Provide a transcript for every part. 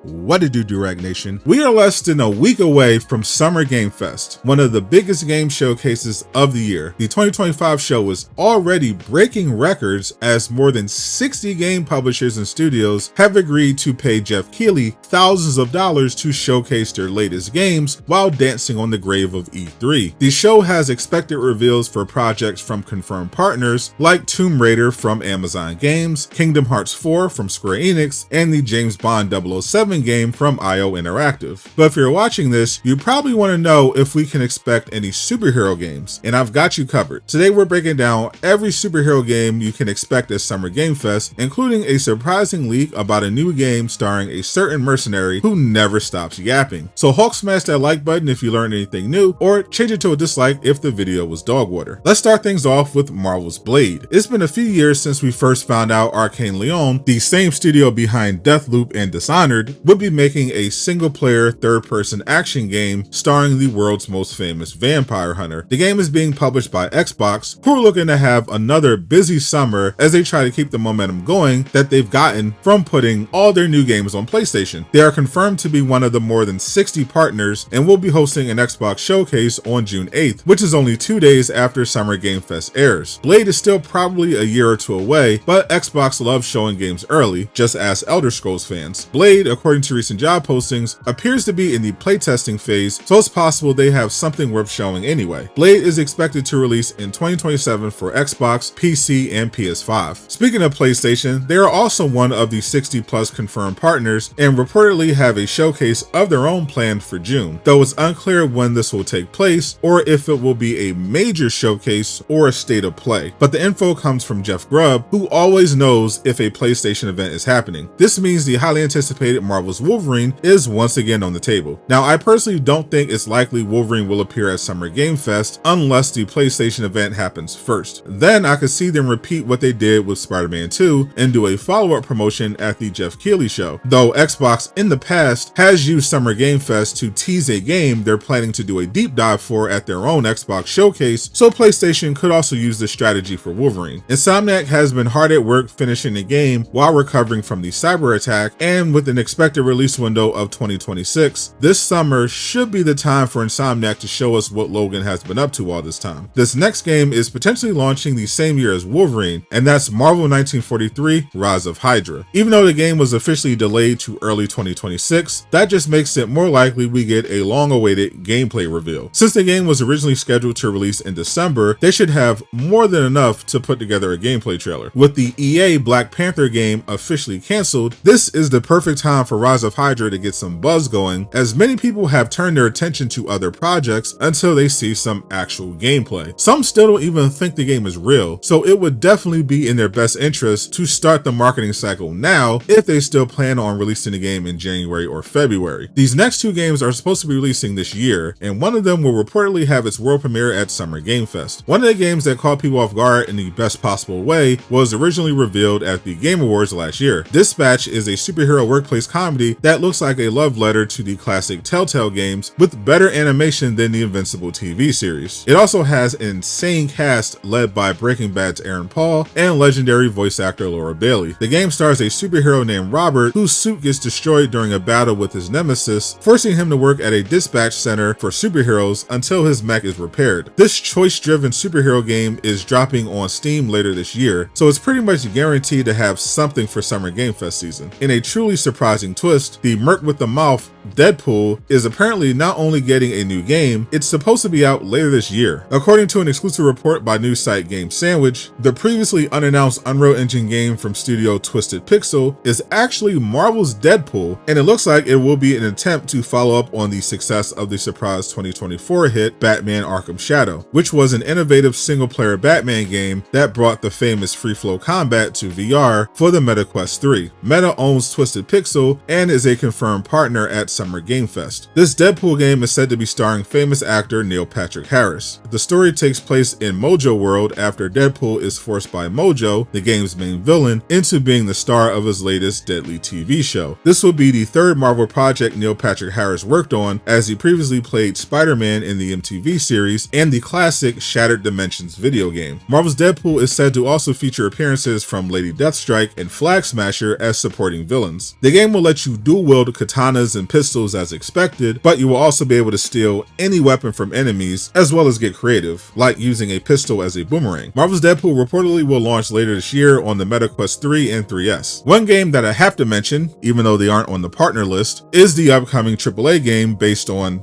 What it do, Durag Nation? We are less than a week away from Summer Game Fest, one of the biggest game showcases of the year. The 2025 show is already breaking records as more than 60 game publishers and studios have agreed to pay Jeff Keighley thousands of dollars to showcase their latest games while dancing on the grave of E3. The show has expected reveals for projects from confirmed partners like Tomb Raider from Amazon Games, Kingdom Hearts 4 from Square Enix, and the James Bond 007 game from IO Interactive. But if you're watching this, you probably want to know if we can expect any superhero games, and I've got you covered. Today we're breaking down every superhero game you can expect at Summer Game Fest, including a surprising leak about a new game starring a certain mercenary who never stops yapping. So Hulk smash that like button if you learned anything new, or change it to a dislike if the video was dog water. Let's start things off with Marvel's Blade. It's been a few years since we first found out Arkane Lyon, the same studio behind Deathloop and Dishonored, would be making a single-player third-person action game starring the world's most famous vampire hunter. The game is being published by Xbox, who are looking to have another busy summer as they try to keep the momentum going that they've gotten from putting all their new games on PlayStation. They are confirmed to be one of the more than 60 partners and will be hosting an Xbox showcase on June 8th, which is only 2 days after Summer Game Fest airs. Blade is still probably a year or two away, but Xbox loves showing games early, just ask Elder Scrolls fans. Blade, according to recent job postings, appears to be in the playtesting phase, so it's possible they have something worth showing anyway. Blade is expected to release in 2027 for Xbox, PC, and PS5. Speaking of PlayStation, they are also one of the 60 plus confirmed partners and reportedly have a showcase of their own planned for June, though it's unclear when this will take place or if it will be a major showcase or a state of play. But the info comes from Jeff Grubb, who always knows if a PlayStation event is happening. This means the highly anticipated Marvel's Wolverine is once again on the table. Now, I personally don't think it's likely Wolverine will appear at Summer Game Fest unless the PlayStation event happens first. Then I could see them repeat what they did with Spider-Man 2 and do a follow-up promotion at the Jeff Keighley show. Though Xbox in the past has used Summer Game Fest to tease a game they're planning to do a deep dive for at their own Xbox showcase, so PlayStation could also use this strategy for Wolverine. Insomniac has been hard at work finishing the game while recovering from the cyber attack, and with an expected release window of 2026, this summer should be the time for Insomniac to show us what Logan has been up to all this time. This next game is potentially launching the same year as Wolverine, and that's Marvel 1943 Rise of Hydra. Even though the game was officially delayed to early 2026, that just makes it more likely we get a long-awaited gameplay reveal. Since the game was originally scheduled to release in December, they should have more than enough to put together a gameplay trailer. With the EA Black Panther game officially canceled, this is the perfect time for Rise of Hydra to get some buzz going, as many people have turned their attention to other projects until they see some actual gameplay. Some still don't even think the game is real, so it would definitely be in their best interest to start the marketing cycle now if they still plan on releasing the game in January or February. These next two games are supposed to be releasing this year, and one of them will reportedly have its world premiere at Summer Game Fest. One of the games that caught people off guard in the best possible way was originally revealed at the Game Awards last year. Dispatch is a superhero workplace comedy that looks like a love letter to the classic Telltale games with better animation than the Invincible TV series. It also has an insane cast led by Breaking Bad's Aaron Paul and legendary voice actor Laura Bailey. The game stars a superhero named Robert whose suit gets destroyed during a battle with his nemesis, forcing him to work at a dispatch center for superheroes until his mech is repaired. This choice-driven superhero game is dropping on Steam later this year, so it's pretty much guaranteed to have something for Summer Game Fest season. In a truly surprising twist, the Merc with the Mouth, Deadpool, is apparently not only getting a new game, it's supposed to be out later this year. According to an exclusive report by news site Game Sandwich, the previously unannounced Unreal Engine game from studio Twisted Pixel is actually Marvel's Deadpool, and it looks like it will be an attempt to follow up on the success of the surprise 2024 hit Batman Arkham Shadow, which was an innovative single-player Batman game that brought the famous free-flow combat to VR for the Meta Quest 3. Meta owns Twisted Pixel and is a confirmed partner at Summer Game Fest. This Deadpool game is said to be starring famous actor Neil Patrick Harris. The story takes place in Mojo World after Deadpool is forced by Mojo, the game's main villain, into being the star of his latest deadly TV show. This will be the third Marvel project Neil Patrick Harris worked on, as he previously played Spider-Man in the MTV series and the classic Shattered Dimensions video game. Marvel's Deadpool is said to also feature appearances from Lady Deathstrike and Flag Smasher as supporting villains. The game will let let you dual wield katanas and pistols as expected, but you will also be able to steal any weapon from enemies, as well as get creative, like using a pistol as a boomerang. Marvel's Deadpool reportedly will launch later this year on the Meta Quest 3 and 3S. One game that I have to mention, even though they aren't on the partner list, is the upcoming AAA game based on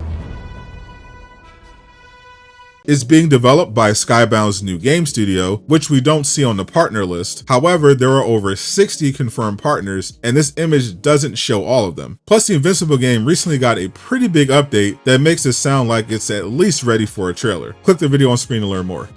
is being developed by Skybound's new game studio, which we don't see on the partner list. However, there are over 60 confirmed partners, and this image doesn't show all of them. Plus, the Invincible game recently got a pretty big update that makes it sound like it's at least ready for a trailer. Click the video on screen to learn more.